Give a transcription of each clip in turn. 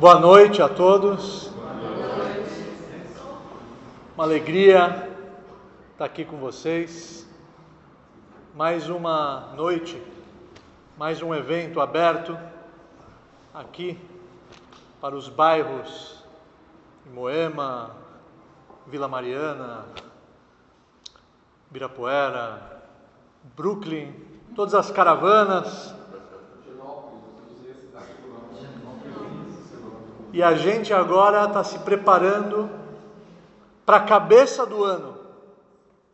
Boa noite a todos. Uma alegria estar aqui com vocês. Mais uma noite, mais um evento aberto aqui para os bairros de Moema, Vila Mariana, Ibirapuera, Brooklyn, todas as caravanas. E a gente agora está se preparando para a cabeça do ano,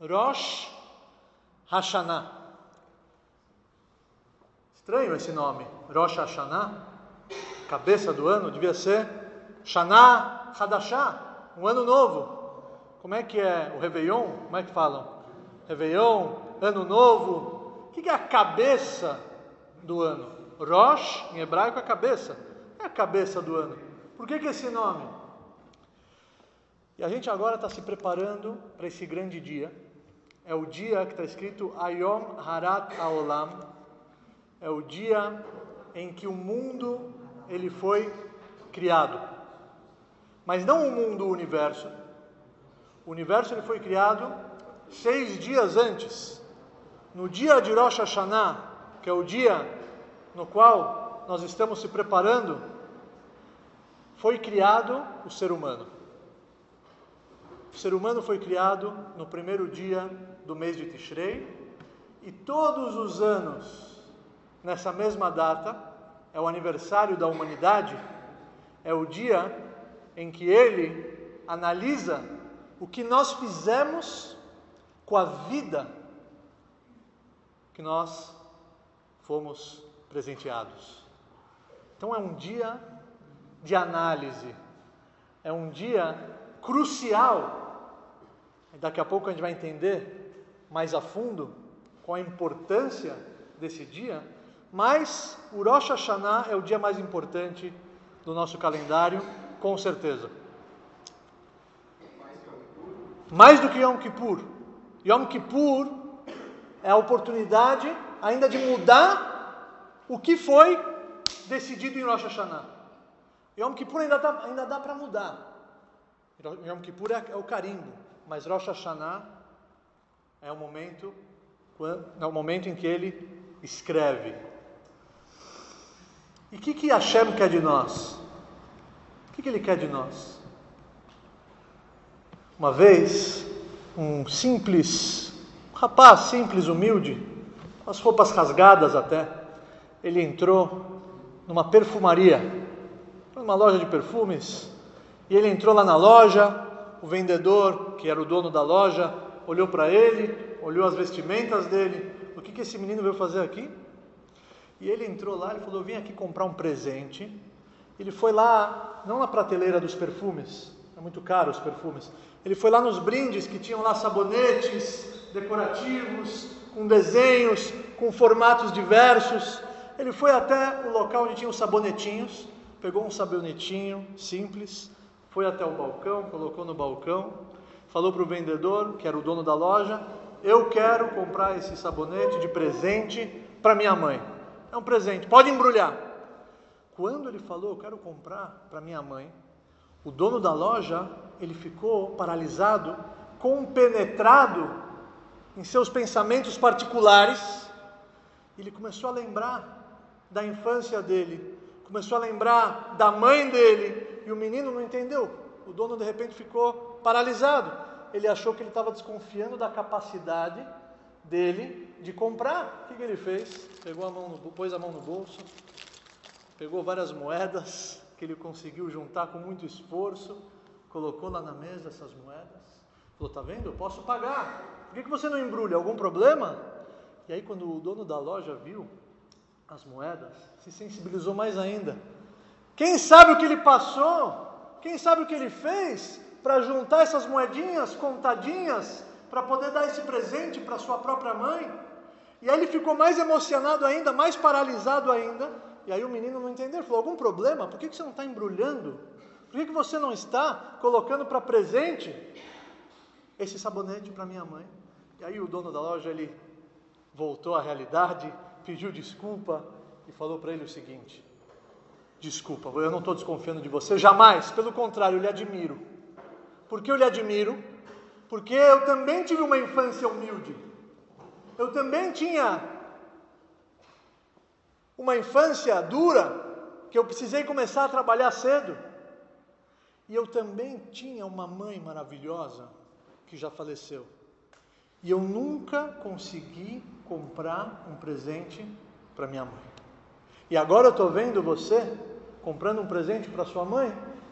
Rosh Hashanah. Estranho esse nome, Rosh Hashanah, cabeça do ano, devia ser Shana Hadashah, um ano novo. Como é que é o Réveillon? Como é que falam? Réveillon, ano novo. O que é a cabeça do ano? Rosh, em hebraico, é a cabeça. É a cabeça do ano. Por que esse nome? E a gente agora está se preparando para esse grande dia. É o dia que está escrito Ayom Harat Haolam. É o dia em que o mundo ele foi criado. Mas não o mundo, o universo. O universo ele foi criado 6 dias antes. No dia de Rosh Hashanah, que é o dia no qual nós estamos se preparando, foi criado o ser humano. O ser humano foi criado no primeiro dia do mês de Tishrei, e todos os anos, nessa mesma data, é o aniversário da humanidade, é o dia em que ele analisa o que nós fizemos com a vida que nós fomos presenteados. Então é um dia de análise, é um dia crucial. Daqui a pouco a gente vai entender mais a fundo qual a importância desse dia, mas o Rosh Hashanah é o dia mais importante do nosso calendário, com certeza. Mais do que Yom Kippur. Yom Kippur é a oportunidade ainda de mudar o que foi decidido em Rosh Hashanah. Yom Kippur ainda dá para mudar. Yom Kippur é o carimbo, mas Rosh Hashanah é o momento em que ele escreve. E o que Hashem quer de nós? O que ele quer de nós? Uma vez, um rapaz simples, humilde, com as roupas rasgadas até, ele entrou numa perfumaria, numa loja de perfumes, e ele entrou lá na loja. O vendedor, que era o dono da loja, olhou para ele, olhou as vestimentas dele. O que esse menino veio fazer aqui? E ele entrou lá, ele falou: vim aqui comprar um presente. Ele foi lá, não na prateleira dos perfumes, é muito caro os perfumes, ele foi lá nos brindes que tinham lá sabonetes decorativos, com desenhos, com formatos diversos. Ele foi até o local onde tinha os sabonetinhos, pegou um sabonetinho simples, foi até o balcão, colocou no balcão, falou para o vendedor, que era o dono da loja: eu quero comprar esse sabonete de presente para minha mãe. É um presente, pode embrulhar. Quando ele falou: eu quero comprar para minha mãe, o dono da loja, ele ficou paralisado, compenetrado em seus pensamentos particulares. Ele começou a lembrar da infância dele, começou a lembrar da mãe dele, e o menino não entendeu. O dono de repente ficou paralisado. Ele achou que ele estava desconfiando da capacidade dele de comprar. O que ele fez? Pôs a mão no bolso, pegou várias moedas que ele conseguiu juntar com muito esforço, colocou lá na mesa essas moedas, falou: tá vendo? Eu posso pagar. Por que você não embrulha? Algum problema? E aí, quando o dono da loja viu as moedas, se sensibilizou mais ainda. Quem sabe o que ele passou? Quem sabe o que ele fez para juntar essas moedinhas contadinhas para poder dar esse presente para sua própria mãe? E aí ele ficou mais emocionado ainda, mais paralisado ainda. E aí o menino não entendeu, falou: algum problema? Por que você não está embrulhando? Por que você não está colocando para presente esse sabonete para minha mãe? E aí o dono da loja, ele voltou à realidade, pediu desculpa e falou para ele o seguinte: desculpa, eu não estou desconfiando de você, jamais, pelo contrário, eu lhe admiro. Por que eu lhe admiro? Porque eu também tive uma infância humilde. Eu também tinha uma infância dura, que eu precisei começar a trabalhar cedo. E eu também tinha uma mãe maravilhosa, que já faleceu. E eu nunca consegui comprar um presente para minha mãe. E agora eu estou vendo você comprando um presente para sua mãe.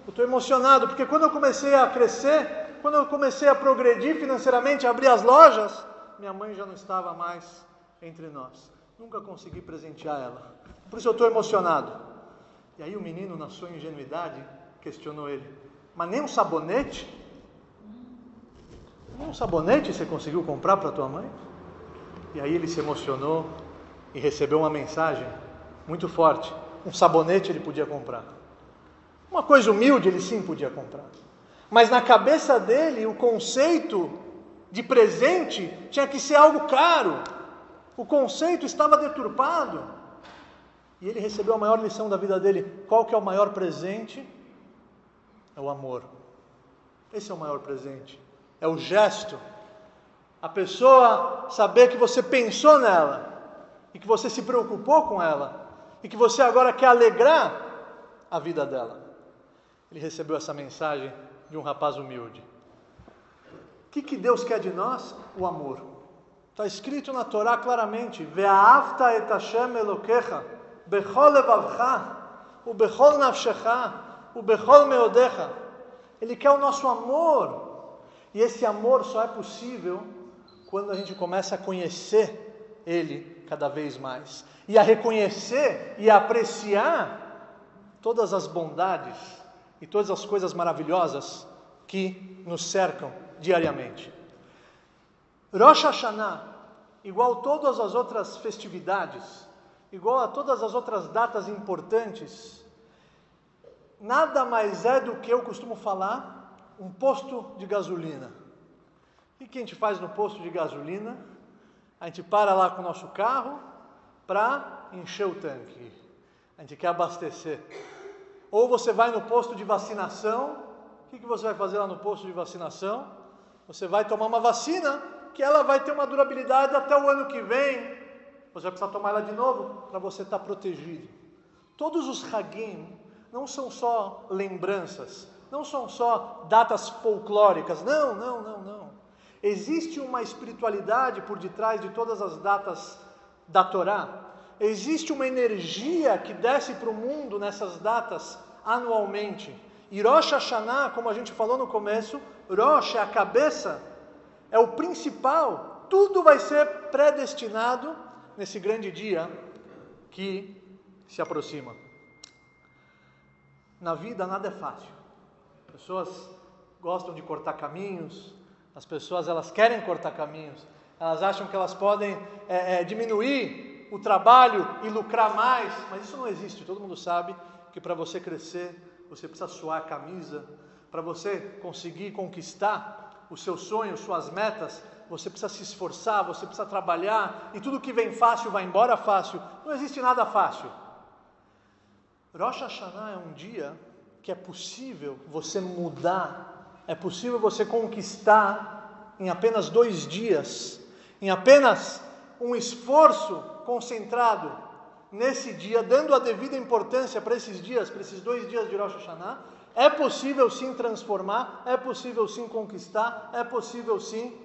Eu estou emocionado, porque quando eu comecei a crescer, quando eu comecei a progredir financeiramente, a abrir as lojas, minha mãe já não estava mais entre nós. Nunca consegui presentear ela. Por isso eu estou emocionado. E aí o menino, na sua ingenuidade, questionou ele: mas nem um sabonete? Nem um sabonete você conseguiu comprar para tua mãe? E aí ele se emocionou e recebeu uma mensagem muito forte. Um sabonete ele podia comprar. Uma coisa humilde ele sim podia comprar. Mas na cabeça dele o conceito de presente tinha que ser algo caro. O conceito estava deturpado. E ele recebeu a maior lição da vida dele. Qual que é o maior presente? É o amor. Esse é o maior presente. É o gesto. A pessoa saber que você pensou nela e que você se preocupou com ela e que você agora quer alegrar a vida dela. Ele recebeu essa mensagem de um rapaz humilde. O que Deus quer de nós? O amor. Está escrito na Torá claramente: Ve'ahavta et Hashem Elokecha bechol levavcha ubechol nafshecha ubechol meodecha. Ele quer o nosso amor. E esse amor só é possível quando a gente começa a conhecer Ele cada vez mais. E a reconhecer e a apreciar todas as bondades e todas as coisas maravilhosas que nos cercam diariamente. Rosh Hashanah, igual a todas as outras festividades, igual a todas as outras datas importantes, nada mais é do que eu costumo falar, um posto de gasolina. E o que a gente faz no posto de gasolina? A gente para lá com o nosso carro para encher o tanque. A gente quer abastecer. Ou você vai no posto de vacinação. O que você vai fazer lá no posto de vacinação? Você vai tomar uma vacina que ela vai ter uma durabilidade até o ano que vem. Você vai precisar tomar ela de novo para você estar protegido. Todos os Hagim não são só lembranças, não são só datas folclóricas. Não. Existe uma espiritualidade por detrás de todas as datas da Torá. Existe uma energia que desce para o mundo nessas datas anualmente. E Rosh Hashanah, como a gente falou no começo, Rosh é a cabeça, é o principal. Tudo vai ser predestinado nesse grande dia que se aproxima. Na vida nada é fácil. As pessoas gostam de cortar caminhos, as pessoas elas querem cortar caminhos, elas acham que elas podem diminuir o trabalho e lucrar mais, mas isso não existe. Todo mundo sabe que para você crescer, você precisa suar a camisa. Para você conseguir conquistar os seus sonhos, suas metas, você precisa se esforçar, você precisa trabalhar, e tudo que vem fácil vai embora fácil. Não existe nada fácil. Rosh Hashanah é um dia que é possível você mudar, é possível você conquistar em apenas 2 dias, em apenas um esforço concentrado nesse dia, dando a devida importância para esses dias, para esses 2 dias de Rosh Hashanah. É possível sim transformar, é possível sim conquistar, é possível sim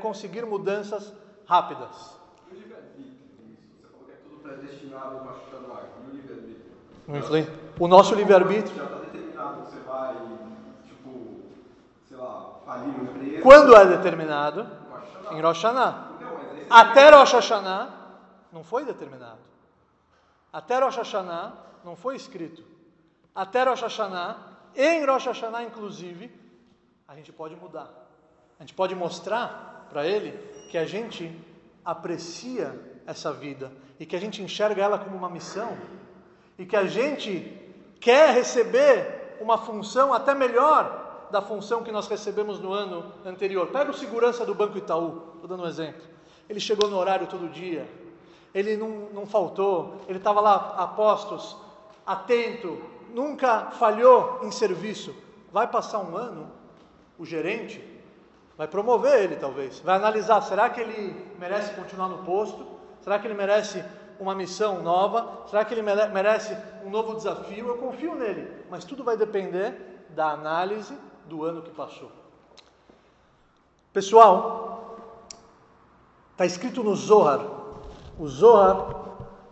conseguir mudanças rápidas. E o livre-arbítrio? Você falou que é tudo predestinado para Hashanah. E o livre-arbítrio? O nosso livre-arbítrio. Já está determinado que você vai, falir uma empresa. Quando é determinado? Em Rosh Hashanah. Até Rosh Hashanah não foi determinado. Até Rosh Hashanah não foi escrito. Até Rosh Hashanah, em Rosh Hashanah inclusive, a gente pode mudar. A gente pode mostrar para ele que a gente aprecia essa vida e que a gente enxerga ela como uma missão e que a gente quer receber uma função até melhor da função que nós recebemos no ano anterior. Pega o segurança do Banco Itaú, estou dando um exemplo. Ele chegou no horário todo dia, ele não faltou, ele estava lá a postos, atento, nunca falhou em serviço, vai passar um ano, o gerente vai promover ele talvez, vai analisar, será que ele merece continuar no posto? Será que ele merece uma missão nova? Será que ele merece um novo desafio? Eu confio nele, mas tudo vai depender da análise do ano que passou. Pessoal, está escrito no Zohar. O Zohar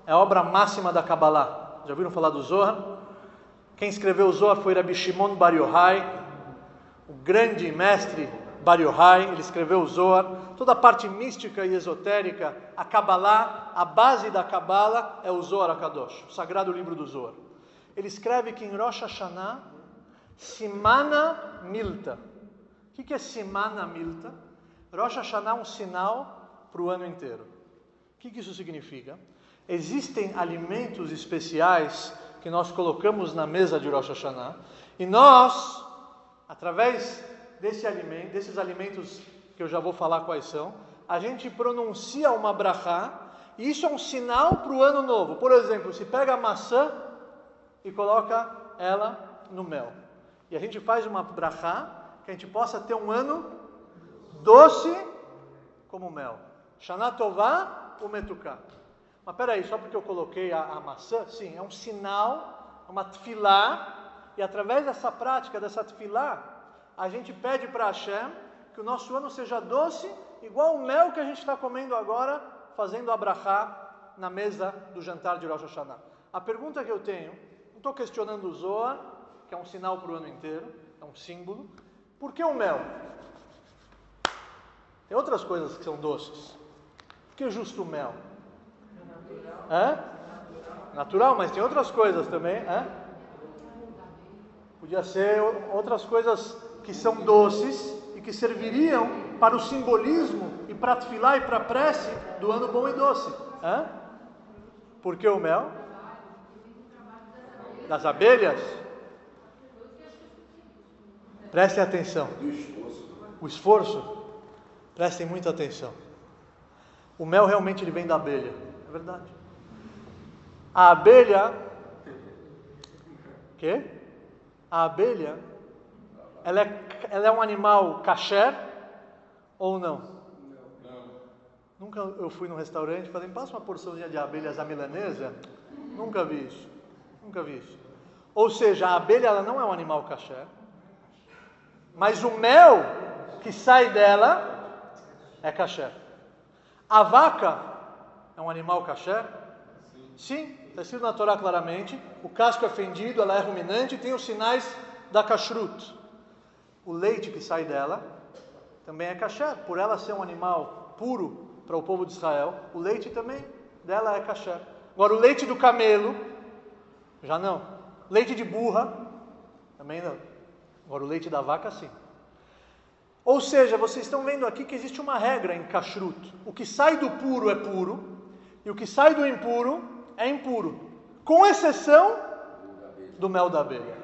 é a obra máxima da Kabbalah. Já ouviram falar do Zohar? Quem escreveu o Zohar foi Rabbi Shimon Bar Yochai, o grande mestre Bar Yochai. Ele escreveu o Zohar. Toda a parte mística e esotérica, a Kabbalah, a base da Kabbalah é o Zohar HaKadosh, o sagrado livro do Zohar. Ele escreve que em Rosh Hashanah, Simana Milta. O que é Simana Milta? Rosh Hashanah é um sinal para o ano inteiro. O que isso significa? Existem alimentos especiais que nós colocamos na mesa de Rosh Hashanah, e nós, através desses alimentos que eu já vou falar quais são, a gente pronuncia uma brachá, e isso é um sinal para o ano novo. Por exemplo, se pega a maçã e coloca ela no mel, e a gente faz uma brachá, que a gente possa ter um ano doce como mel. Shana Tová Umetuká. Mas peraí, só porque eu coloquei a maçã, sim, é um sinal, uma tefilá, e através dessa prática, dessa tefilá, a gente pede para Hashem que o nosso ano seja doce, igual o mel que a gente está comendo agora, fazendo a brachá na mesa do jantar de Rosh Hashanah. A pergunta que eu tenho, não estou questionando o Zohar, que é um sinal para o ano inteiro, é um símbolo. Por que o mel? Tem outras coisas que são doces. Por que justo o mel? Natural, mas tem outras coisas também. Podia ser outras coisas que são doces e que serviriam para o simbolismo e para a tefilá e para a prece do ano bom e doce. Por que o mel? Das abelhas? Prestem atenção. O esforço. Prestem muita atenção. O mel realmente ele vem da abelha. É verdade. A abelha... Quê? A abelha, ela é um animal kasher ou não? Nunca eu fui num restaurante e falei, passa uma porçãozinha de abelhas à milanesa. Nunca vi isso. Ou seja, a abelha ela não é um animal kasher, mas o mel que sai dela é kasher. A vaca é um animal kasher? Sim, está escrito na Torá claramente. O casco é fendido, ela é ruminante e tem os sinais da kashrut. O leite que sai dela também é kasher, por ela ser um animal puro para o povo de Israel. O leite também dela é kasher. Agora o leite do camelo, já não. Leite de burra, também não. Agora o leite da vaca, sim. Ou seja, vocês estão vendo aqui que existe uma regra em kashrut. O que sai do puro é puro, e o que sai do impuro é impuro, com exceção do mel da abelha.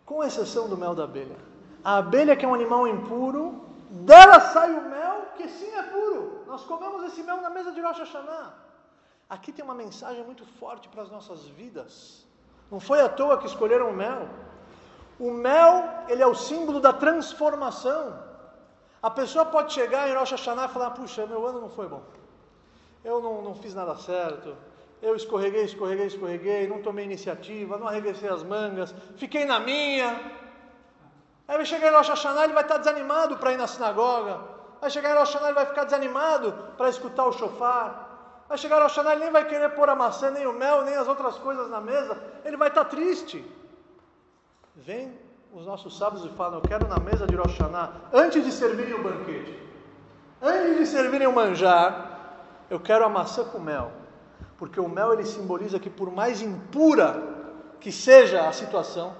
Com exceção do mel da abelha. A abelha, que é um animal impuro, dela sai o mel, que sim é puro. Nós comemos esse mel na mesa de Rosh Hashanah. Aqui tem uma mensagem muito forte para as nossas vidas. Não foi à toa que escolheram o mel. O mel, ele é o símbolo da transformação. A pessoa pode chegar em Rosh Hashanah e falar, puxa, meu ano não foi bom. Eu não fiz nada certo. Eu escorreguei, não tomei iniciativa, não arreguecei as mangas, fiquei na minha. Aí vai chegar em Rosh Hashanah, ele vai estar desanimado para ir na sinagoga. Vai chegar em Rosh Hashanah, ele vai ficar desanimado para escutar o shofar. Vai chegar em Rosh Hashanah, ele nem vai querer pôr a maçã, nem o mel, nem as outras coisas na mesa. Ele vai estar triste. Vem os nossos sábios e falam, eu quero na mesa de Rosh Hashanah, antes de servirem o banquete, antes de servirem o manjar, eu quero a maçã com mel. Porque o mel ele simboliza que por mais impura que seja a situação,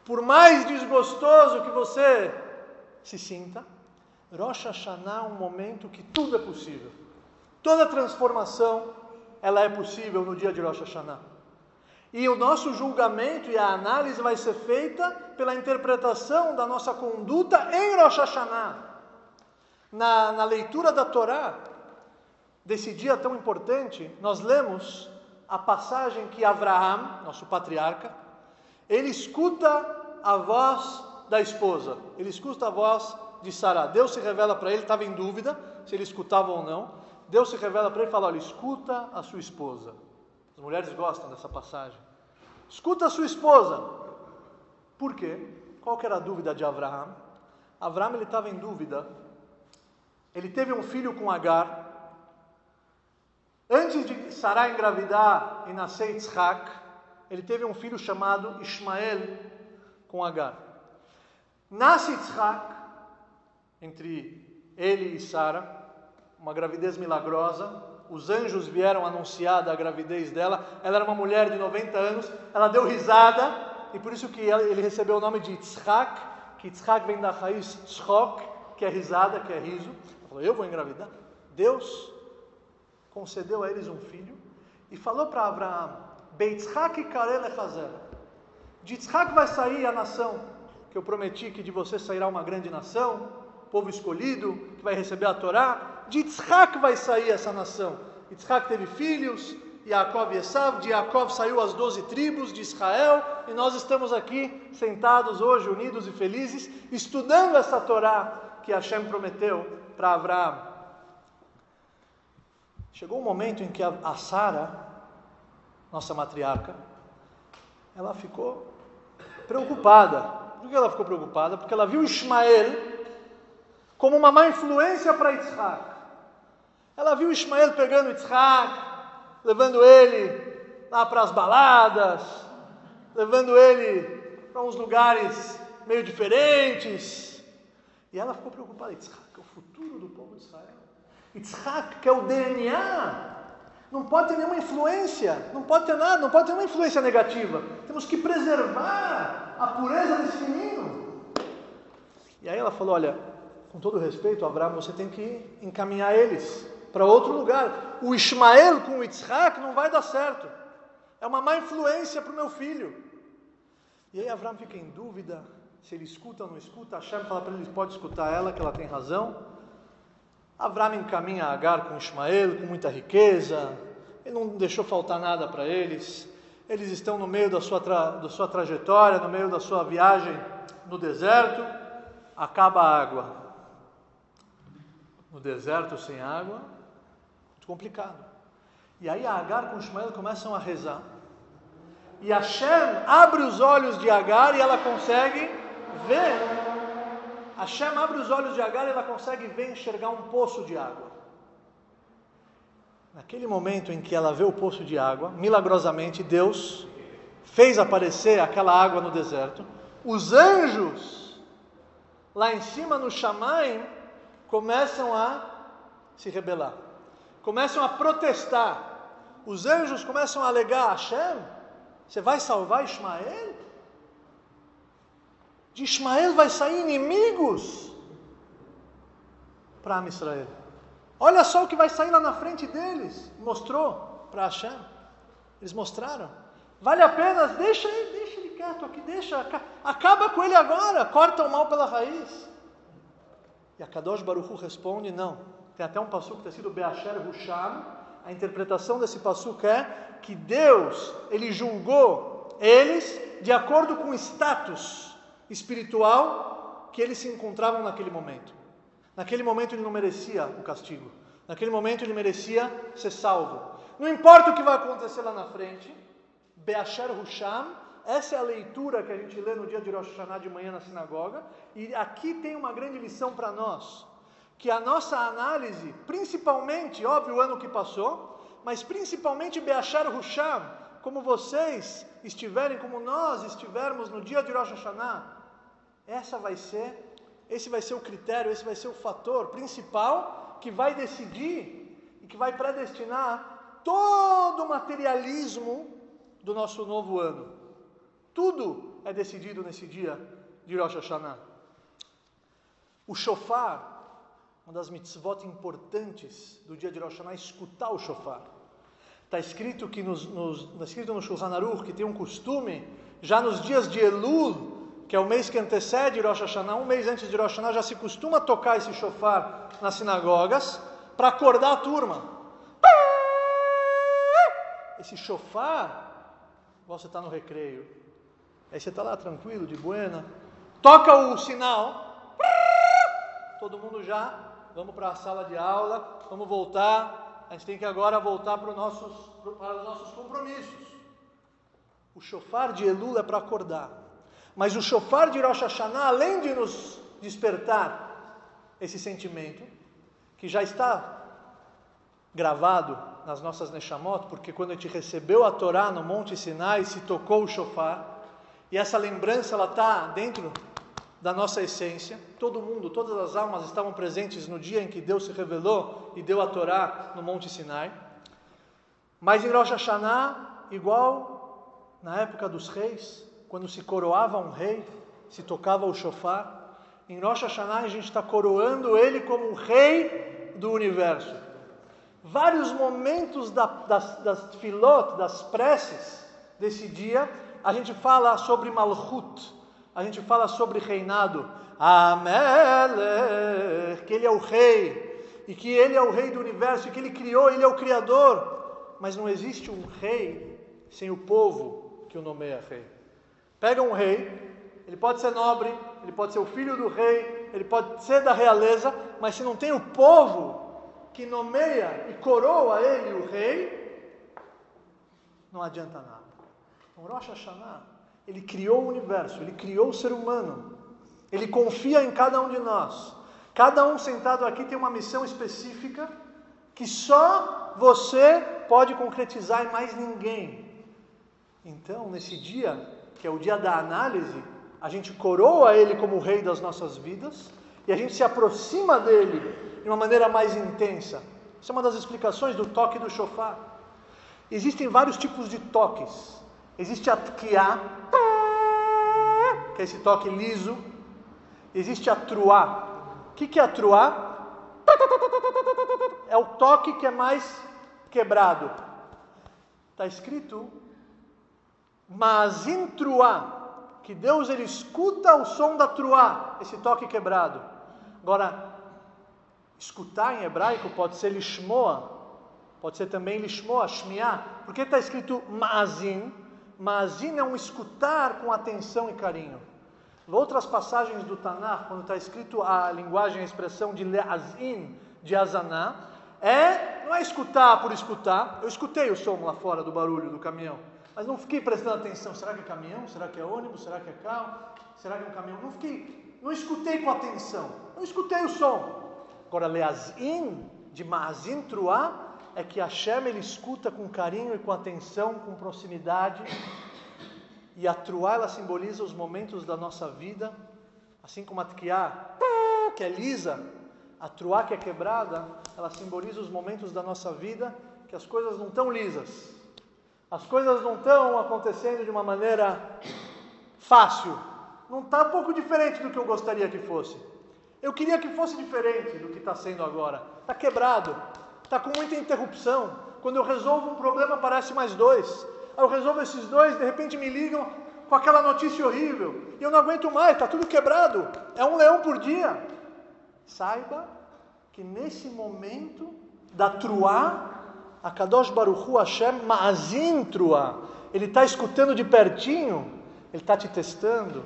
por mais desgostoso que você se sinta, Rosh Hashanah é um momento que tudo é possível. Toda transformação, ela é possível no dia de Rosh Hashanah. E o nosso julgamento e a análise vai ser feita pela interpretação da nossa conduta em Rosh Hashanah. Na leitura da Torá, desse dia tão importante, nós lemos a passagem que Avraham, nosso patriarca, ele escuta a voz da esposa, ele escuta a voz de Sará. Deus se revela para ele, estava em dúvida se ele escutava ou não. Deus se revela para ele e fala, olha, escuta a sua esposa. As mulheres gostam dessa passagem. Escuta a sua esposa. Por quê? Qual que era a dúvida de Avraham? Avraham, ele estava em dúvida. Ele teve um filho com Agar. Antes de Sará engravidar e nascer Yitzhak, ele teve um filho chamado Ismael com Agar. Nasce Yitzhak, entre ele e Sara, uma gravidez milagrosa. Os anjos vieram anunciar da gravidez dela. Ela era uma mulher de 90 anos, ela deu risada, e por isso que ele recebeu o nome de Yitzhak, que Yitzhak vem da raiz tzchok, que é risada, que é riso. Ela falou, eu vou engravidar? Deus concedeu a eles um filho e falou para Avraham, Beitzhak kareh lechazer, de Yitzhak vai sair a nação, que eu prometi que de você sairá uma grande nação, povo escolhido, que vai receber a Torá. De Yitzhak vai sair essa nação. Yitzhak teve filhos, Yaakov e Esav, de Yaakov saiu as 12 tribos de Israel, e nós estamos aqui sentados hoje, unidos e felizes, estudando essa Torá que Hashem prometeu para Avraham. Chegou um momento em que a Sara, nossa matriarca, ela ficou preocupada. Por que ela ficou preocupada? Porque ela viu Ismael como uma má influência para Yitzhak. Ela viu Ismael pegando Yitzhak, levando ele lá para as baladas, levando ele para uns lugares meio diferentes. E ela ficou preocupada. Yitzhak é o futuro do povo de Israel. Yitzhak, que é o DNA, não pode ter nenhuma influência, não pode ter nada, não pode ter nenhuma influência negativa. Temos que preservar a pureza desse menino. E aí ela falou, olha, com todo respeito, Avraham, você tem que encaminhar eles para outro lugar. O Ismael com o Yitzhak não vai dar certo. É uma má influência para o meu filho. E aí Avraham fica em dúvida se ele escuta ou não escuta. Hashem fala para ele, pode escutar ela, que ela tem razão. Avraham encaminha Agar com Ismael, com muita riqueza. Ele não deixou faltar nada para eles. Eles estão no meio da sua trajetória, no meio da sua viagem no deserto. Acaba a água. No deserto sem água, muito complicado. E aí a Agar com Ismael começam a rezar. E Hashem abre os olhos de Agar e ela consegue ver. Hashem abre os olhos de Agar e ela consegue ver, enxergar um poço de água. Naquele momento em que ela vê o poço de água, milagrosamente Deus fez aparecer aquela água no deserto. Os anjos, lá em cima no Shamayim, começam a se rebelar, começam a protestar. Os anjos começam a alegar, Hashem, você vai salvar Ismael? De Ismael vai sair inimigos para Israel. Olha só o que vai sair lá na frente deles. Mostrou para Hashem. Eles mostraram. Vale a pena, deixa ele quieto aqui, acaba com ele agora, corta o mal pela raiz. E a Kadosh Baruch Hu responde, não. Tem até um passuco que tem sido Be'asher Husham. A interpretação desse passuco é que Deus, ele julgou eles de acordo com o status espiritual que eles se encontravam naquele momento. Naquele momento ele não merecia o castigo. Naquele momento ele merecia ser salvo. Não importa o que vai acontecer lá na frente, Be'asher Husham, essa é a leitura que a gente lê no dia de Rosh Hashanah de manhã na sinagoga. E aqui tem uma grande lição para nós. Que a nossa análise, principalmente, óbvio, o ano que passou, mas principalmente Be'asher Husham, como vocês estiverem, como nós estivermos no dia de Rosh Hashanah, esse vai ser o critério, esse vai ser o fator principal que vai decidir e que vai predestinar todo o materialismo do nosso novo ano. Tudo é decidido nesse dia de Rosh Hashanah. O shofar, uma das mitzvot importantes do dia de Rosh Hashanah, é escutar o shofar. Está escrito que no Shulchan Aruch que tem um costume, já nos dias de Elul, que é o mês que antecede Rosh Hashanah, um mês antes de Rosh Hashanah, já se costuma tocar esse shofar nas sinagogas para acordar a turma. esse shofar, igual você está no recreio, aí você está lá tranquilo, de buena, toca o sinal, todo mundo já, vamos para a sala de aula, vamos voltar, a gente tem que agora voltar para os nossos compromissos. O shofar de Elul é para acordar, mas o shofar de Rosh Hashanah, além de nos despertar esse sentimento, que já está gravado nas nossas Neshamot, porque quando a gente recebeu a Torá no Monte Sinai, se tocou o shofar, e essa lembrança ela está dentro da nossa essência. Todo mundo, todas as almas estavam presentes no dia em que Deus se revelou e deu a Torá no Monte Sinai. Mas em Rosh Hashanah, igual na época dos reis, quando se coroava um rei, se tocava o shofar, em Rosh Hashanah a gente está coroando ele como o rei do universo. Vários momentos das filot, das preces desse dia, a gente fala sobre Malchut, a gente fala sobre reinado, Amelech, que ele é o rei, e que ele é o rei do universo, e que ele criou, ele é o criador. Mas não existe um rei sem o povo que o nomeia rei. Pega um rei, ele pode ser nobre, ele pode ser o filho do rei, ele pode ser da realeza, mas se não tem o povo que nomeia e coroa ele o rei, não adianta nada. Então Rosh Hashanah, ele criou o universo, ele criou o ser humano, ele confia em cada um de nós. Cada um sentado aqui tem uma missão específica que só você pode concretizar e mais ninguém. Então, nesse dia, que é o dia da análise, a gente coroa ele como o rei das nossas vidas e a gente se aproxima dele de uma maneira mais intensa. Isso é uma das explicações do toque do shofar. Existem vários tipos de toques. Existe a tkiá, que é esse toque liso. Existe a truá. O que é a truá? É o toque que é mais quebrado. Está escrito Maazim truá, que Deus ele escuta o som da truá, esse toque quebrado. Agora, escutar em hebraico pode ser lishmoa, pode ser também lishmoa, shmiá. Por que está escrito Maazim? Maazim é um escutar com atenção e carinho. Em outras passagens do Tanakh, quando está escrito a linguagem, a expressão de leazim, de azaná, não é escutar por escutar. Eu escutei o som lá fora do barulho do caminhão, mas não fiquei prestando atenção. Será que é caminhão? Será que é ônibus? Será que é carro? Será que é um caminhão? Não escutei com atenção. Não escutei o som. Agora, leazim, de maazim truá, é que Hashem ele escuta com carinho e com atenção, com proximidade. E a truá, ela simboliza os momentos da nossa vida, assim como a tkiá, que é lisa, a truá que é quebrada, ela simboliza os momentos da nossa vida que as coisas não estão lisas. As coisas não estão acontecendo de uma maneira fácil. Não está um pouco diferente do que eu gostaria que fosse. Eu queria que fosse diferente do que está sendo agora. Está quebrado. Está com muita interrupção. Quando eu resolvo um problema, aparece mais dois. Aí eu resolvo esses dois, de repente me ligam com aquela notícia horrível. E eu não aguento mais, está tudo quebrado. É um leão por dia. Saiba que nesse momento da truá, a Kadosh Baruch Hu Hashem Maazim truá, ele está escutando de pertinho, ele está te testando,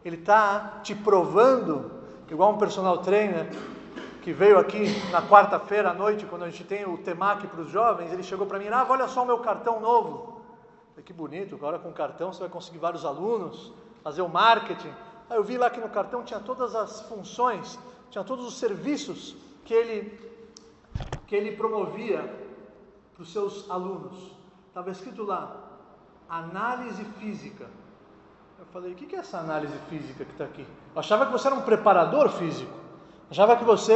ele está te provando, igual um personal trainer que veio aqui na quarta-feira à noite, quando a gente tem o Temac para os jovens, ele chegou para mim, olha só o meu cartão novo. Falei, que bonito, agora com o cartão você vai conseguir vários alunos, fazer o marketing. Aí eu vi lá que no cartão tinha todas as funções, tinha todos os serviços que ele promovia para os seus alunos. Estava escrito lá, análise física. Eu falei, o que é essa análise física que está aqui? Eu achava que você era um preparador físico. Eu achava que você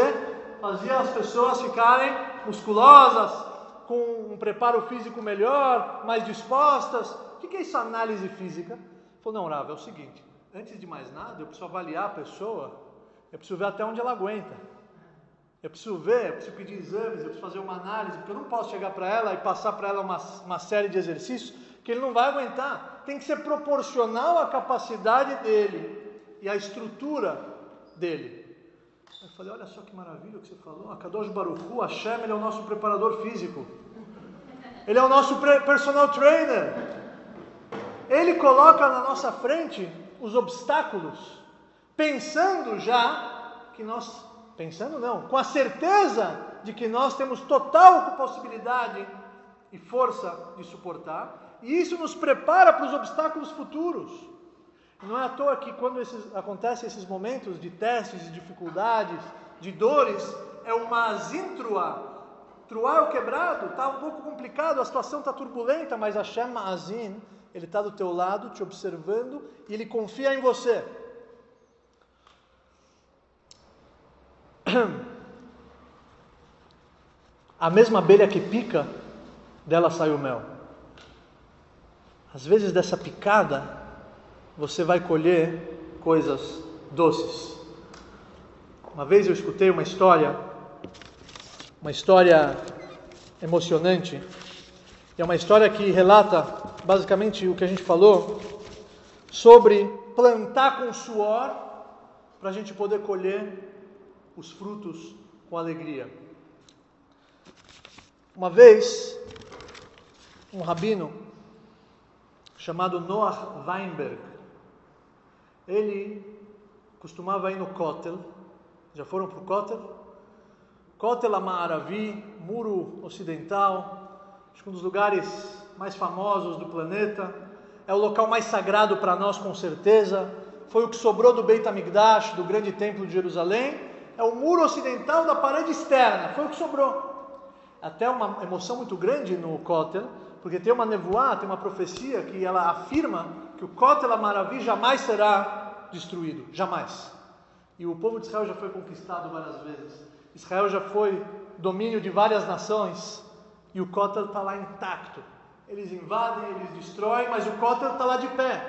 fazia as pessoas ficarem musculosas, com um preparo físico melhor, mais dispostas. O que é essa análise física? Ele falou, não, Rav, é o seguinte, antes de mais nada, eu preciso avaliar a pessoa, eu preciso ver até onde ela aguenta. Eu preciso pedir exames, eu preciso fazer uma análise, porque eu não posso chegar para ela e passar para ela uma série de exercícios que ele não vai aguentar. Tem que ser proporcional à capacidade dele e à estrutura dele. Eu falei, olha só que maravilha o que você falou. A Kadosh Baruch Hu, Hashem, ele é o nosso preparador físico. Ele é o nosso personal trainer. Ele coloca na nossa frente os obstáculos, pensando já que nós, pensando não, com a certeza de que nós temos total possibilidade e força de suportar, e isso nos prepara para os obstáculos futuros. Não é à toa que quando acontecem esses momentos de testes, de dificuldades, de dores, é uma azin truá. Truá é o quebrado, está um pouco complicado, a situação está turbulenta, mas Hashem Azin, Ele está do teu lado, te observando, e Ele confia em você. A mesma abelha que pica, dela sai o mel. Às vezes dessa picada, você vai colher coisas doces. Uma vez eu escutei uma história emocionante, é uma história que relata basicamente o que a gente falou, sobre plantar com suor, para a gente poder colher os frutos com alegria. Uma vez, um rabino chamado Noah Weinberg, ele costumava ir no Kotel. Já foram para o Kotel? Kotel Amaravi, muro ocidental, acho que um dos lugares mais famosos do planeta, é o local mais sagrado para nós com certeza, foi o que sobrou do Beit HaMikdash, do grande templo de Jerusalém, é o muro ocidental da parede externa, foi o que sobrou. Até uma emoção muito grande no Kotel, porque tem uma nevoá, tem uma profecia que ela afirma que o Kotel Amaravi jamais será destruído, jamais. E o povo de Israel já foi conquistado várias vezes. Israel já foi domínio de várias nações e o Kotel está lá intacto. Eles invadem, eles destroem, mas o Kotel está lá de pé.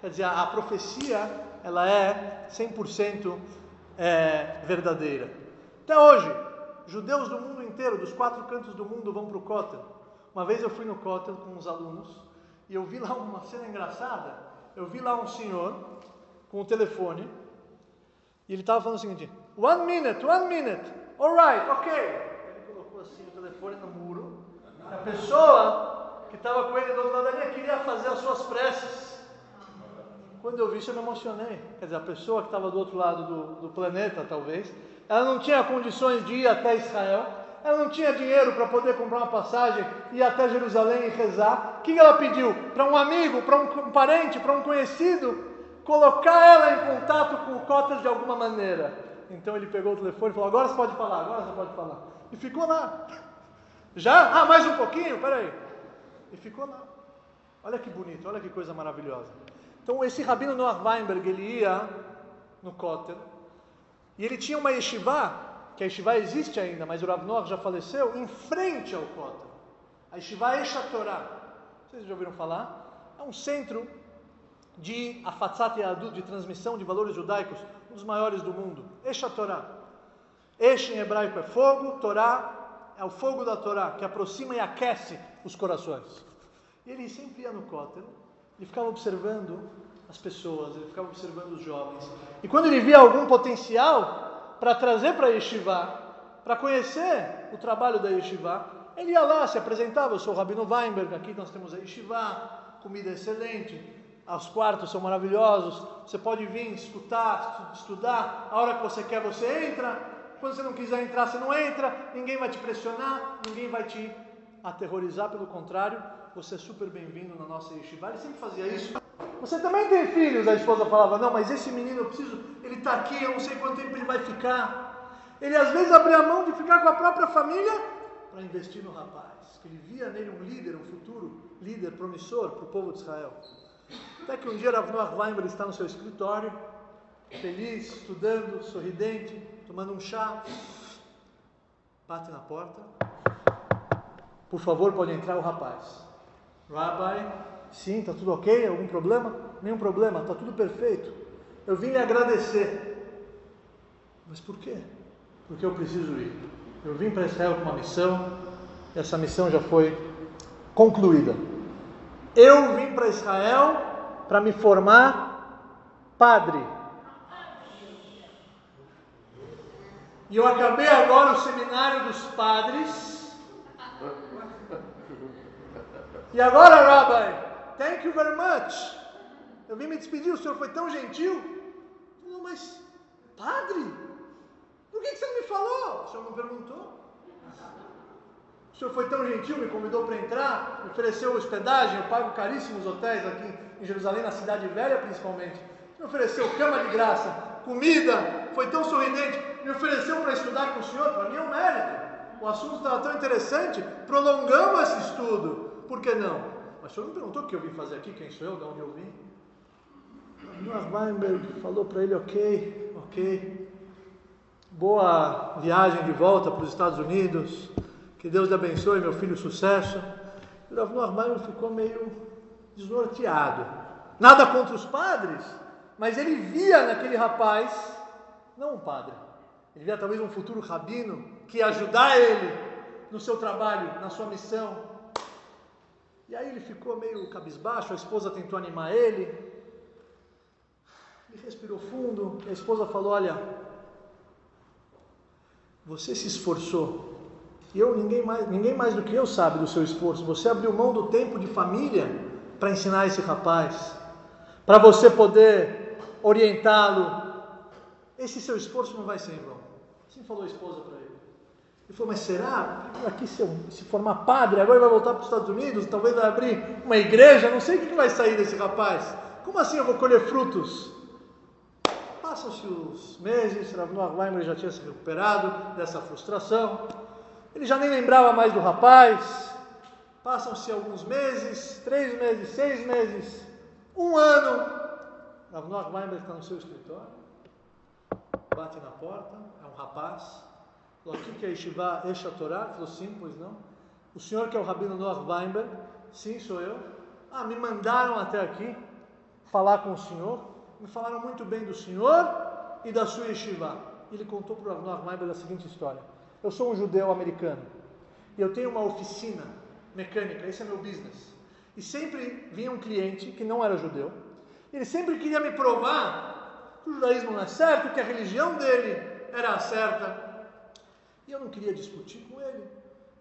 Quer dizer, a profecia ela é 100% verdadeira. Até hoje, judeus do mundo inteiro, dos 4 cantos do mundo, vão para o Kotel. Uma vez eu fui no Kotel com uns alunos e eu vi lá uma cena engraçada. Eu vi lá um senhor com o telefone e ele estava falando o seguinte: one minute, alright, ok. Ele colocou assim o telefone no muro. A pessoa que estava com ele do outro lado da linha queria fazer as suas preces. Quando eu vi isso eu me emocionei. Quer dizer, a pessoa que estava do outro lado do planeta, talvez, ela não tinha condições de ir até Israel, ela não tinha dinheiro para poder comprar uma passagem, ir até Jerusalém e rezar. O que ela pediu? Para um amigo, para um parente, para um conhecido, colocar ela em contato com o Kotel de alguma maneira. Então ele pegou o telefone e falou: agora você pode falar, agora você pode falar. E ficou lá. Já? Mais um pouquinho? Peraí. E ficou lá. Olha que bonito, olha que coisa maravilhosa. Então esse rabino Noah Weinberg, ele ia no Kotel, e ele tinha uma yeshiva, que a yeshiva existe ainda, mas o Rav Noah já faleceu, em frente ao Kotel. A yeshiva Esha Torah. Vocês já ouviram falar? É um centro de Afatzat Yahadut, de transmissão de valores judaicos, um dos maiores do mundo. Esha Torah. Esh em hebraico é fogo, Torá é o fogo da Torá, que aproxima e aquece os corações. E ele sempre ia no Kotel, ele ficava observando as pessoas, ele ficava observando os jovens. E quando ele via algum potencial para trazer para a yeshiva, para conhecer o trabalho da yeshiva, ele ia lá, se apresentava: eu sou o Rabino Weinberg, aqui nós temos a yeshiva, comida excelente, os quartos são maravilhosos, você pode vir escutar, estudar, a hora que você quer você entra, quando você não quiser entrar você não entra, ninguém vai te pressionar, ninguém vai te aterrorizar, pelo contrário, você é super bem-vindo na nossa yeshiva. Ele sempre fazia isso. Você também tem filhos? A esposa falava: não, mas esse menino ele está aqui, eu não sei quanto tempo ele vai ficar. Ele às vezes abria a mão de ficar com a própria família para investir no rapaz, que ele via nele um líder, um futuro líder promissor para o povo de Israel. Até que um dia Rav Noah Weinberg está no seu escritório, feliz, estudando, sorridente, tomando um chá, bate na porta: por favor, pode entrar o rapaz. Rabbi, sim, está tudo ok? Algum problema? Nenhum problema, está tudo perfeito. Eu vim lhe agradecer. Mas por quê? Porque eu preciso ir. Eu vim para Israel com uma missão, e essa missão já foi concluída. Eu vim para Israel para me formar padre. E eu acabei agora o seminário dos padres, E agora, Rabbi, thank you very much. Eu vim me despedir, o senhor foi tão gentil. Não, mas, padre, por que você não me falou? O senhor não perguntou? O senhor foi tão gentil, me convidou para entrar, me ofereceu hospedagem, eu pago caríssimos hotéis aqui em Jerusalém, na Cidade Velha principalmente. Me ofereceu cama de graça, comida, foi tão sorridente, me ofereceu para estudar com o senhor, para mim é um mérito. O assunto estava tão interessante, prolongamos esse estudo, por que não? Mas o senhor não perguntou o que eu vim fazer aqui, quem sou eu, de onde eu vim? Noah Weinberg falou para ele, ok, boa viagem de volta para os Estados Unidos, que Deus lhe abençoe, meu filho, sucesso. E o Noah Weinberg ficou meio desnorteado. Nada contra os padres, mas ele via naquele rapaz, não um padre, ele via talvez um futuro rabino, que ia ajudar ele no seu trabalho, na sua missão. E aí ele ficou meio cabisbaixo, a esposa tentou animar ele respirou fundo, a esposa falou, olha, você se esforçou, e ninguém mais do que eu sabe do seu esforço, você abriu mão do tempo de família para ensinar esse rapaz, para você poder orientá-lo, esse seu esforço não vai ser em vão. Assim falou a esposa para ele. Ele falou, mas será? Aqui se formar padre, agora ele vai voltar para os Estados Unidos, talvez vai abrir uma igreja, não sei o que vai sair desse rapaz, como assim eu vou colher frutos? Passam-se os meses, Rav Noah Weinberg já tinha se recuperado dessa frustração, ele já nem lembrava mais do rapaz, passam-se alguns meses, 3 meses, 6 meses, 1 ano, Rav Noah Weinberg está no seu escritório, bate na porta, é um rapaz, falou, aqui que é Yeshiva Esha Torah, falou, sim, pois não, o senhor que é o Rabino Noah Weinberg? Sim, sou eu. Me mandaram até aqui falar com o senhor, me falaram muito bem do senhor e da sua yeshiva. Ele contou para o Rav Noah Weinberg a seguinte história, eu sou um judeu americano, e eu tenho uma oficina mecânica, esse é meu business, e sempre vinha um cliente que não era judeu, ele sempre queria me provar que o judaísmo não é certo, que a religião dele era a certa, e eu não queria discutir com ele,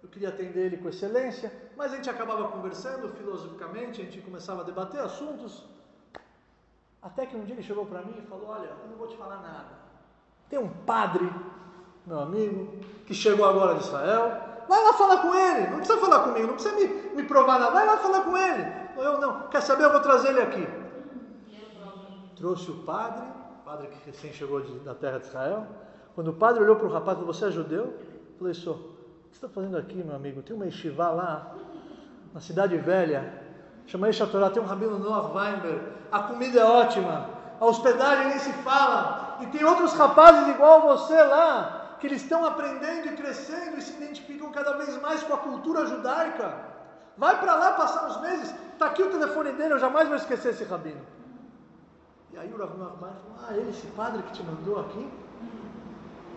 eu queria atender ele com excelência, mas a gente acabava conversando filosoficamente, a gente começava a debater assuntos, até que um dia ele chegou para mim e falou, olha, eu não vou te falar nada, tem um padre, meu amigo, que chegou agora de Israel, vai lá falar com ele, não precisa falar comigo, não precisa me provar nada, vai lá falar com ele. Eu não, quer saber, eu vou trazer ele aqui. Trouxe o padre que recém chegou da terra de Israel. Quando o padre olhou para o rapaz e falou, você é judeu? Eu falei, sou. O que você está fazendo aqui, meu amigo? Tem uma yeshiva lá, na Cidade Velha, chama Esha Torah, tem um Rabino Noah Weinberg, a comida é ótima, a hospedagem nem se fala, e tem outros rapazes igual você lá, que eles estão aprendendo e crescendo e se identificam cada vez mais com a cultura judaica. Vai para lá passar uns meses, está aqui o telefone dele, eu jamais vou esquecer esse rabino. E aí o Rav Noah Weinberg falou, ele, esse padre que te mandou aqui?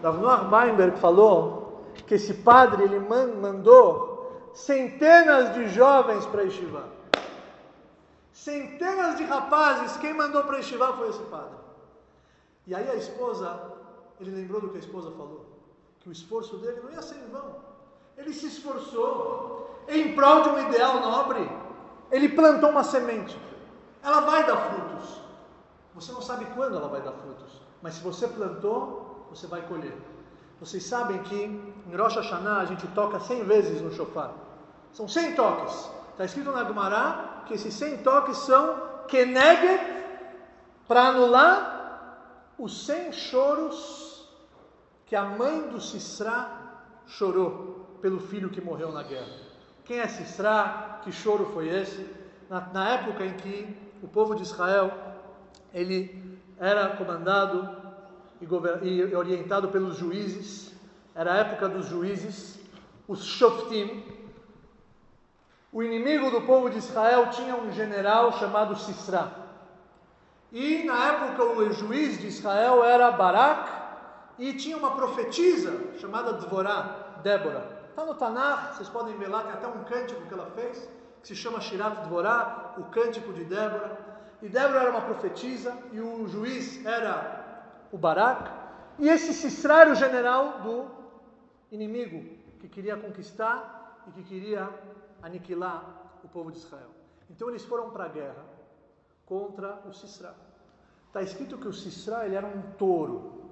Rav Noah Weinberg falou que esse padre, ele mandou centenas de jovens para Yeshiva. Centenas de rapazes, quem mandou para Yeshiva foi esse padre. E aí a esposa, ele lembrou do que a esposa falou, que o esforço dele não ia ser em vão. Ele se esforçou em prol de um ideal nobre. Ele plantou uma semente. Ela vai dar frutos. Você não sabe quando ela vai dar frutos, mas se você plantou, você vai colher. Vocês sabem que em Rosh Hashanah a gente toca 100 vezes no shofar. São 100 toques. Está escrito na Gemara que esses 100 toques são keneged, para anular os 100 choros que a mãe do Sisra chorou pelo filho que morreu na guerra. Quem é Sisra? Que choro foi esse? Na época em que o povo de Israel ele era comandado e orientado pelos juízes, era a época dos juízes, os Shoftim. O inimigo do povo de Israel tinha um general chamado Sisra. E na época o juiz de Israel era Barak, e tinha uma profetisa chamada Débora. Está no Tanakh, vocês podem ver lá, tem até um cântico que ela fez, que se chama Shirat Dvorah, o cântico de Débora. E Débora era uma profetisa, e o juiz era o Barak, e esse Sisra era o general do inimigo, que queria conquistar e que queria aniquilar o povo de Israel. Então eles foram para a guerra contra o Sisra. Está escrito que o Sisra ele era um touro.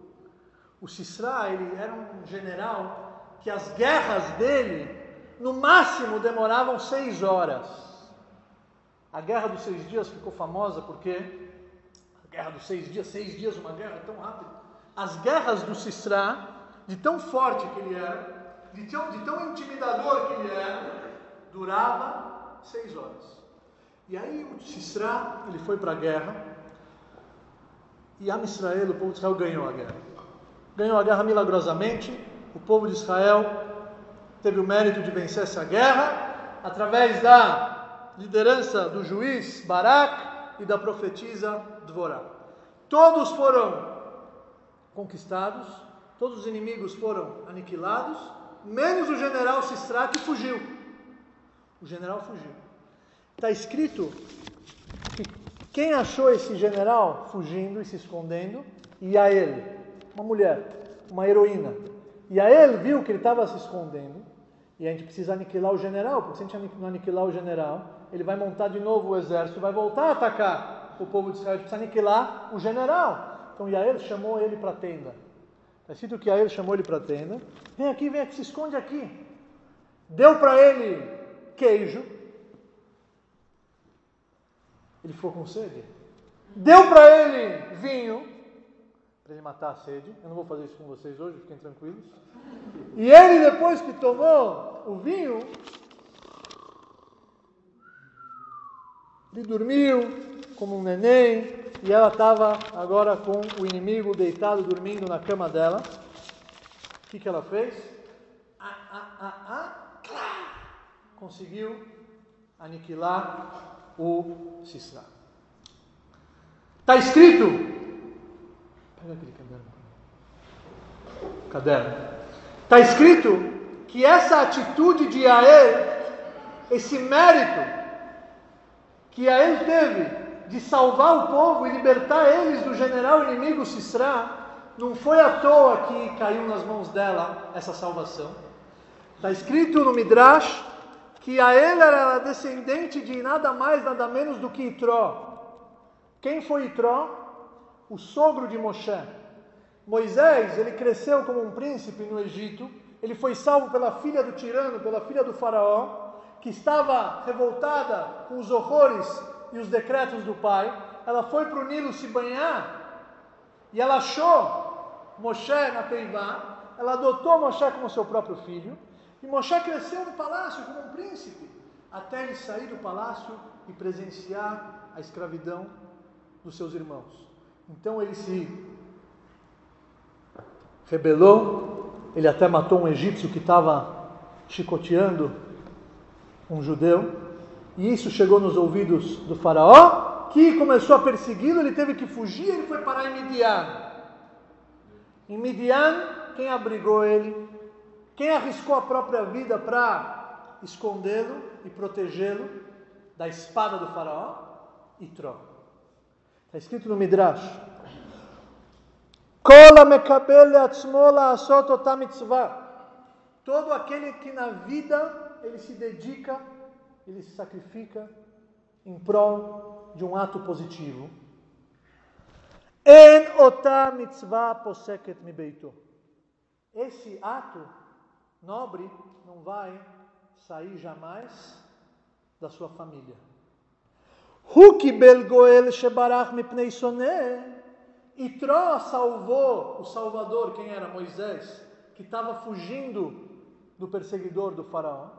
O Sisra ele era um general que as guerras dele, no máximo, demoravam 6 horas. A Guerra dos 6 Dias ficou famosa porque a Guerra dos 6 dias uma guerra tão rápida. As guerras do Sisra, de tão forte que ele era, de tão intimidador que ele era, durava 6 horas. E aí o Sisra, ele foi para a guerra, e Am Israel, o povo de Israel, ganhou a guerra. Ganhou a guerra milagrosamente. O povo de Israel teve o mérito de vencer essa guerra, através da liderança do juiz Barak e da profetisa Dvorá. Todos foram conquistados, todos os inimigos foram aniquilados, menos o general Sisra, que fugiu. O general fugiu. Está escrito que quem achou esse general fugindo e se escondendo? Yael, uma mulher, uma heroína. Yael viu que ele estava se escondendo, e a gente precisa aniquilar o general, porque se a gente não aniquilar o general, ele vai montar de novo o exército, vai voltar a atacar o povo de Israel. A gente precisa aniquilar o general. Então Yael chamou ele para a tenda. Está escrito que Yael chamou ele para a tenda. Vem aqui, se esconde aqui. Deu para ele queijo. Ele ficou com sede. Deu para ele vinho, para ele matar a sede. Eu não vou fazer isso com vocês hoje, fiquem tranquilos. E ele, depois que tomou o vinho, ele dormiu como um neném, e ela estava agora com o inimigo deitado, dormindo na cama dela. O que ela fez? Conseguiu aniquilar o Sisra. Está escrito, pega aquele caderno. Está escrito que essa atitude de Yael, esse mérito que Yael teve de salvar o povo e libertar eles do general inimigo Sisra, não foi à toa que caiu nas mãos dela essa salvação. Está escrito no Midrash que Yael era descendente de nada mais, nada menos do que Itró. Quem foi Itró? O sogro de Moshe. Moisés, ele cresceu como um príncipe no Egito, ele foi salvo pela filha do tirano, pela filha do faraó, que estava revoltada com os horrores e os decretos do pai. Ela foi para o Nilo se banhar, e ela achou Moshe na Teivá, ela adotou Moshe como seu próprio filho, e Moshe cresceu no palácio como um príncipe, até ele sair do palácio e presenciar a escravidão dos seus irmãos. Então ele se rebelou, ele até matou um egípcio que estava chicoteando um judeu, e isso chegou nos ouvidos do faraó, que começou a persegui-lo, ele teve que fugir, ele foi parar em Midian. Em Midian, quem abrigou ele? Quem arriscou a própria vida para escondê-lo e protegê-lo da espada do faraó? Itró. Está escrito no Midrash: todo aquele que na vida ele se dedica, ele se sacrifica em prol de um ato positivo. En ota mitzvah poseket mi beito. Esse ato nobre não vai sair jamais da sua família. Hu kibel goel shebarach mipnei soneh. Itró salvou o Salvador, quem era? Moisés, que estava fugindo do perseguidor do faraó.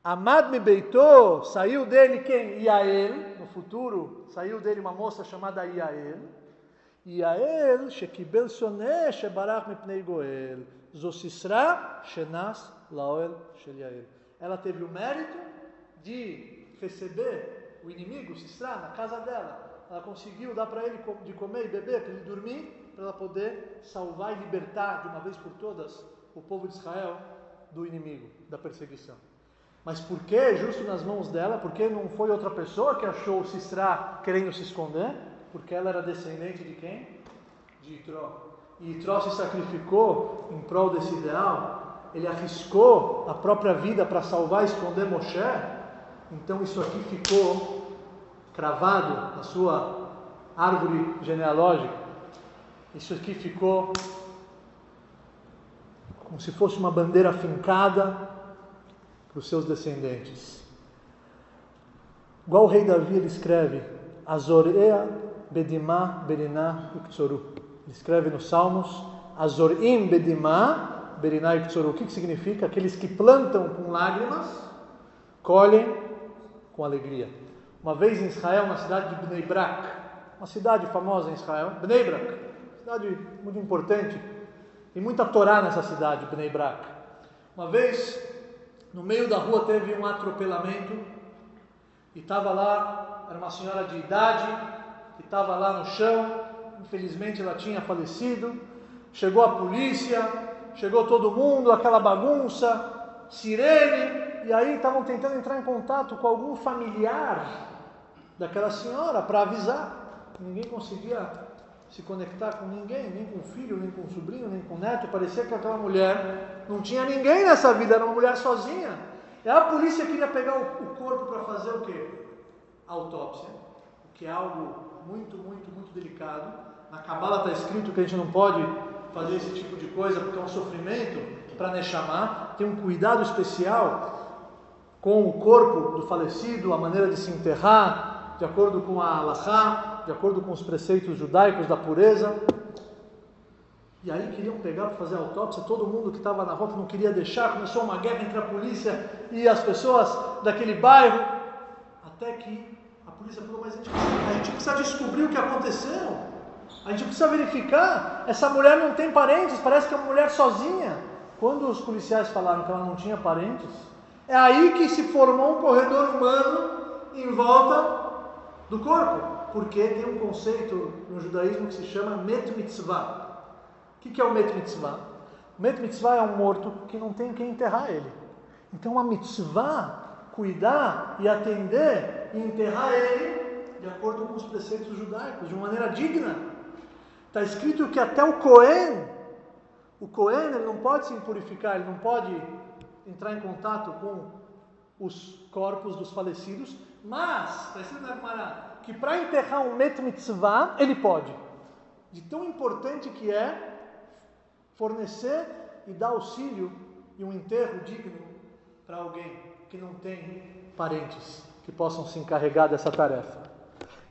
Amad mi beito, saiu dele quem? Yael, no futuro, saiu dele uma moça chamada Yael. Yael, shekibel soneh shebarach mipnei goel. Zosisra shenas laoel shel Yael. Ela teve o mérito de receber o inimigo, Sisra, na casa dela. Ela conseguiu dar para ele de comer e beber, para ele dormir, para ela poder salvar e libertar de uma vez por todas o povo de Israel do inimigo, da perseguição. Mas por que justo nas mãos dela? Porque não foi outra pessoa que achou o Sisra querendo se esconder? Porque ela era descendente de quem? De Itró. E Itró se sacrificou em prol desse ideal. ele arriscou a própria vida para salvar e esconder Moshe, então isso aqui ficou cravado na sua árvore genealógica. Isso aqui ficou como se fosse uma bandeira fincada para os seus descendentes. Igual o rei Davi, ele escreve Azorea bedimah beriná uktsoru. Ele escreve nos Salmos Azorim bedimah beriná uktsoru. O que significa? Aqueles que plantam com lágrimas, colhem com alegria. Uma vez em Israel, na cidade de Bnei Brak, uma cidade famosa em Israel, Bnei Brak, cidade muito importante, tem muita Torá nessa cidade, Bnei Brak. Uma vez, no meio da rua teve um atropelamento, e estava lá, era uma senhora de idade, que estava lá no chão, infelizmente ela tinha falecido. Chegou a polícia, chegou todo mundo, aquela bagunça, sirene, e aí estavam tentando entrar em contato com algum familiar daquela senhora para avisar. Ninguém conseguia se conectar com ninguém, nem com o filho, nem com o sobrinho, nem com o neto. Parecia que aquela mulher não tinha ninguém nessa vida, era uma mulher sozinha. E a polícia queria pegar o corpo para fazer o quê? A autópsia, o que é algo muito, muito, muito delicado. Na Cabala está escrito que a gente não pode fazer esse tipo de coisa porque é um sofrimento para Neshama. Tem um cuidado especial com o corpo do falecido, a maneira de se enterrar, de acordo com a Halachá, de acordo com os preceitos judaicos da pureza. E aí queriam pegar para fazer a autópsia, todo mundo que estava na rota não queria deixar, começou uma guerra entre a polícia e as pessoas daquele bairro, até que a polícia falou, mas a gente precisa descobrir o que aconteceu, a gente precisa verificar, essa mulher não tem parentes, parece que é uma mulher sozinha. Quando os policiais falaram que ela não tinha parentes, é aí que se formou um corredor humano em volta do corpo, porque tem um conceito no judaísmo que se chama Met Mitzvah. O que é o Met Mitzvah? O Met Mitzvah é um morto que não tem quem enterrar ele. Então a mitzvah, cuidar e atender e enterrar ele de acordo com os preceitos judaicos, de uma maneira digna. Está escrito que até o Cohen ele não pode se impurificar, ele não pode entrar em contato com os corpos dos falecidos, mas, está escrito na Gemara, que para enterrar um Met Mitzvah, ele pode. De tão importante que é fornecer e dar auxílio e um enterro digno para alguém que não tem parentes que possam se encarregar dessa tarefa.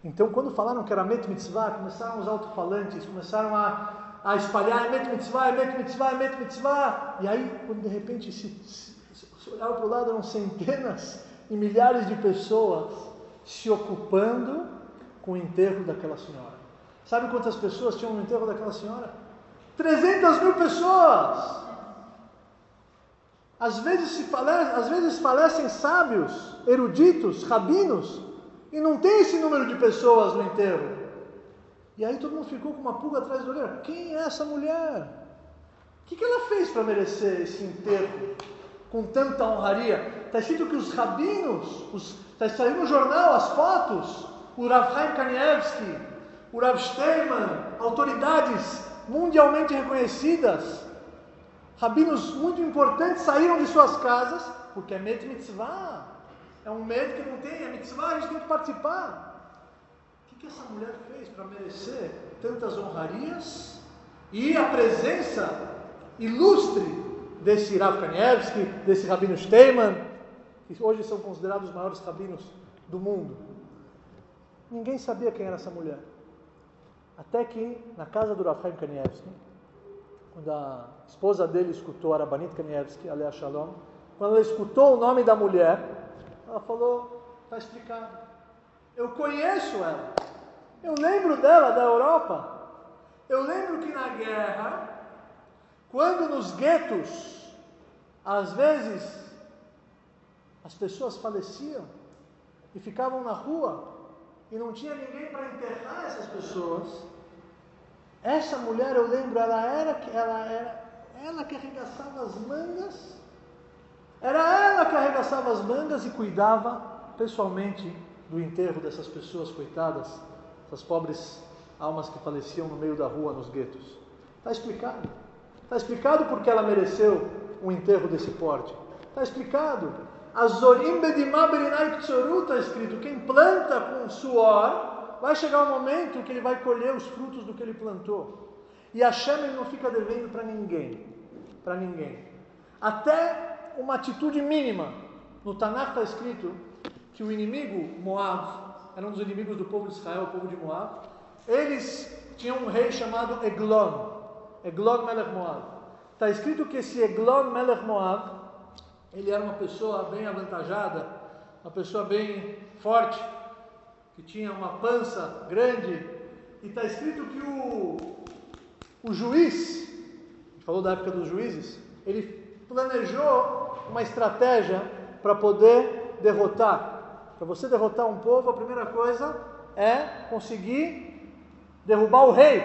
Então, quando falaram que era Met Mitzvah, começaram os alto-falantes, começaram a espalhar Met Mitzvah, Met Mitzvah, Met Mitzvah. E aí, quando de repente se olhava para o lado, eram centenas e milhares de pessoas se ocupando com o enterro daquela senhora. Sabe quantas pessoas tinham no enterro daquela senhora? 300.000 pessoas! Às vezes falecem sábios, eruditos, rabinos, e não tem esse número de pessoas no enterro. E aí todo mundo ficou com uma pulga atrás da orelha. Quem é essa mulher? O que ela fez para merecer esse enterro com tanta honraria? Está escrito que os rabinos, está saindo no jornal as fotos, o Rav Chaim Kanievsky, o Rav Steinman, autoridades mundialmente reconhecidas, rabinos muito importantes saíram de suas casas, porque é Met Mitzvah, é um Met que não tem, é Mitzvah, a gente tem que participar. O que essa mulher fez para merecer tantas honrarias e a presença ilustre desse Rav Kanievsky, desse Rabino Steinman, que hoje são considerados os maiores rabinos do mundo? Ninguém sabia quem era essa mulher. Até que, na casa do Rav Chaim Kanievsky, quando a esposa dele escutou, a Rabanit Kanievsky, Alea Shalom, quando ela escutou o nome da mulher, ela falou, está explicado. Eu conheço ela. Eu lembro dela, da Europa. Eu lembro que na guerra, quando nos guetos, às vezes, as pessoas faleciam e ficavam na rua, e não tinha ninguém para enterrar essas pessoas. Essa mulher, eu lembro, ela que arregaçava as mangas. Era ela que arregaçava as mangas e cuidava pessoalmente do enterro dessas pessoas coitadas, essas pobres almas que faleciam no meio da rua, nos guetos. Está explicado. Está explicado porque ela mereceu um enterro desse porte? Está explicado. Azorim bedimah berinai ktsoru, está escrito, quem planta com suor, vai chegar um momento que ele vai colher os frutos do que ele plantou. E Hashem ele não fica devendo para ninguém. Para ninguém. Até uma atitude mínima. No Tanakh está escrito que o inimigo, Moab, era um dos inimigos do povo de Israel, o povo de Moab. Eles tinham um rei chamado Eglon. Eglon Melech Moab. Está escrito que esse Eglon Melech Moab, ele era uma pessoa bem avantajada, uma pessoa bem forte, que tinha uma pança grande. E está escrito que o juiz, a gente falou da época dos juízes, ele planejou uma estratégia para poder derrotar. Para você derrotar um povo, a primeira coisa é conseguir derrubar o rei.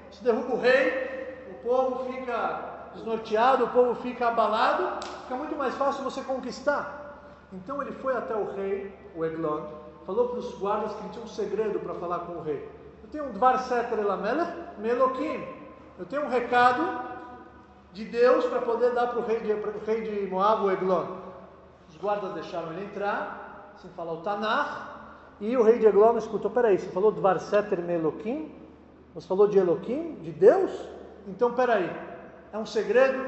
Se derruba o rei, o povo fica desnorteado, o povo fica abalado, fica muito mais fácil você conquistar. Então ele foi até o rei, o Eglon, falou para os guardas que ele tinha um segredo para falar com o rei. Eu tenho um Dvar Seter El HaMelech Melokim. Eu tenho um recado de Deus para poder dar para o rei de Moab, o Eglon. Os guardas deixaram ele entrar, sem falar o Tanakh, e o rei de Eglon escutou, peraí, você falou Dvar Seter Melokim? Você falou de Eloquim, de Deus? Então peraí, é um segredo?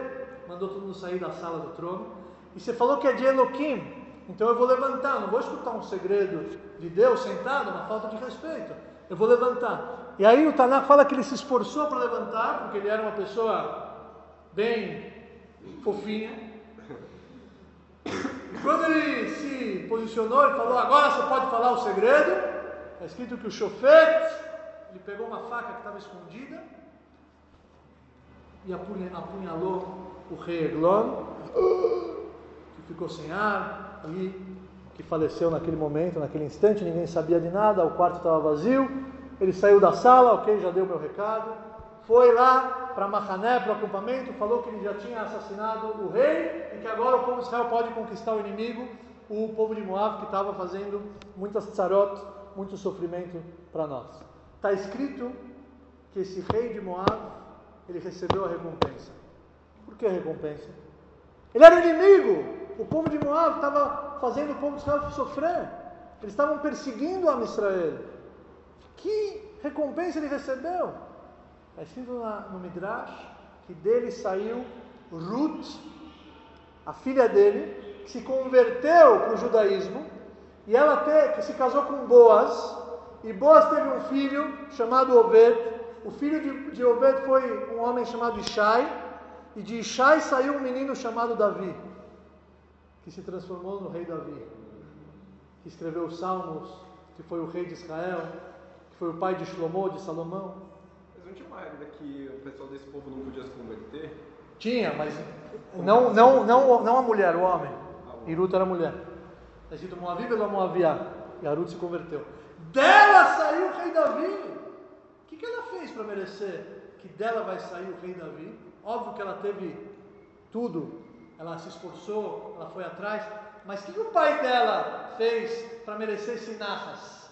Mandou todo mundo sair da sala do trono. E você falou que é de Eloquim, então eu vou levantar, não vou escutar um segredo de Deus sentado, uma falta de respeito. Eu vou levantar. E aí o Tanakh fala que ele se esforçou para levantar, porque ele era uma pessoa bem fofinha. E quando ele se posicionou, ele falou, agora você pode falar o segredo. Está escrito que o Shofet, ele pegou uma faca que estava escondida e apunhalou o rei Eglon, que ficou sem ar e que faleceu naquele momento, naquele instante. Ninguém sabia de nada, o quarto estava vazio. Ele saiu da sala, ok, já deu meu recado, foi lá para Mahané, para o acampamento, falou que ele já tinha assassinado o rei e que agora o povo de Israel pode conquistar o inimigo, o povo de Moab, que estava fazendo muitas tzarot, muito sofrimento para nós. Está escrito que esse rei de Moab, ele recebeu a recompensa. Por que a recompensa? Ele era o inimigo. O povo de Moab estava fazendo o povo de Israel sofrer. Eles estavam perseguindo a Israel. Que recompensa ele recebeu? Está escrito no Midrash que dele saiu Ruth, a filha dele, que se converteu para o judaísmo, e ela que se casou com Boaz, e Boaz teve um filho chamado Obed. O filho de Obed foi um homem chamado Ishai, e de Ishai saiu um menino chamado Davi, que se transformou no rei Davi, que escreveu os Salmos, que foi o rei de Israel, que foi o pai de Shlomo, de Salomão. Mas não tinha uma regra que o pessoal desse povo não podia se converter? Tinha, mas não a mulher, o homem. E Ruth era a mulher. Está escrito Moavi pela Moaviá, e a Ruth se converteu. Dela saiu o rei Davi. O que ela fez para merecer que dela vai sair o rei Davi? Óbvio que ela teve tudo, ela se esforçou, ela foi atrás, mas o que o pai dela fez para merecer esse narras?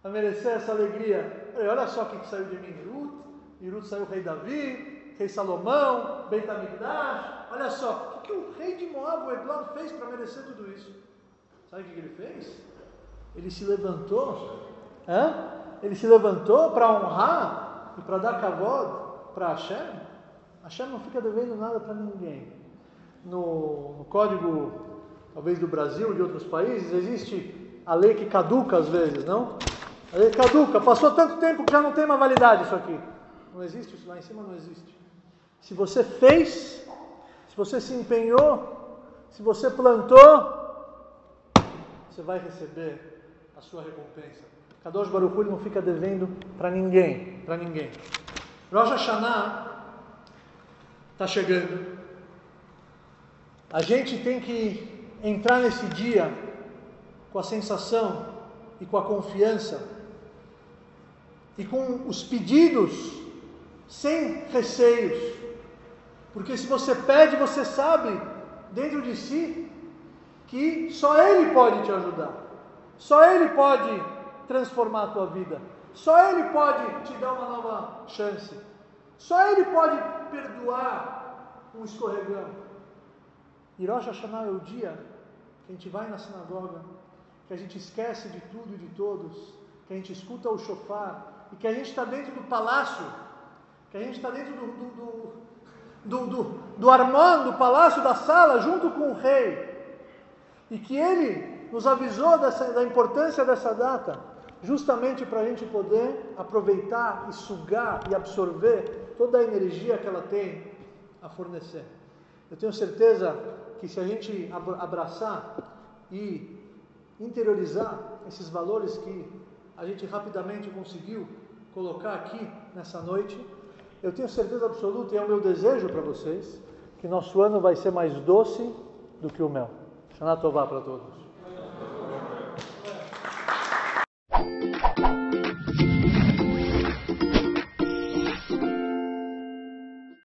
Para merecer essa alegria? Olha só o que saiu de mim, Ruth, e Ruth saiu o rei Davi, rei Salomão, Beit HaMikdash. Olha só, o que o rei de Moab, o Eglon, fez para merecer tudo isso? Sabe o que ele fez? Ele se levantou, ele se levantou para honrar e para dar kavod para Hashem. Hashem não fica devendo nada para ninguém. No código, talvez do Brasil, de outros países, existe a lei que caduca às vezes, não? A lei caduca, passou tanto tempo que já não tem mais validade isso aqui. Não existe isso lá em cima, não existe. Se você fez, se você se empenhou, se você plantou, você vai receber a sua recompensa. Kadosh Baruch Hu não fica devendo para ninguém, para ninguém. Rosh Hashanah está chegando. A gente tem que entrar nesse dia com a sensação e com a confiança e com os pedidos sem receios, porque se você pede, você sabe dentro de si que só Ele pode te ajudar, só Ele pode transformar a tua vida, só Ele pode te dar uma nova chance, só Ele pode perdoar um escorregão. E Rosh Hashanah é o dia que a gente vai na sinagoga, que a gente esquece de tudo e de todos, que a gente escuta o shofar, e que a gente está dentro do palácio, que a gente está dentro do armão, do palácio, da sala, junto com o rei, e que ele nos avisou da importância dessa data, justamente para a gente poder aproveitar e sugar e absorver toda a energia que ela tem a fornecer. Eu tenho certeza que se a gente abraçar e interiorizar esses valores que a gente rapidamente conseguiu colocar aqui nessa noite, eu tenho certeza absoluta, e é o meu desejo para vocês, que nosso ano vai ser mais doce do que o mel. Shana Tová para todos.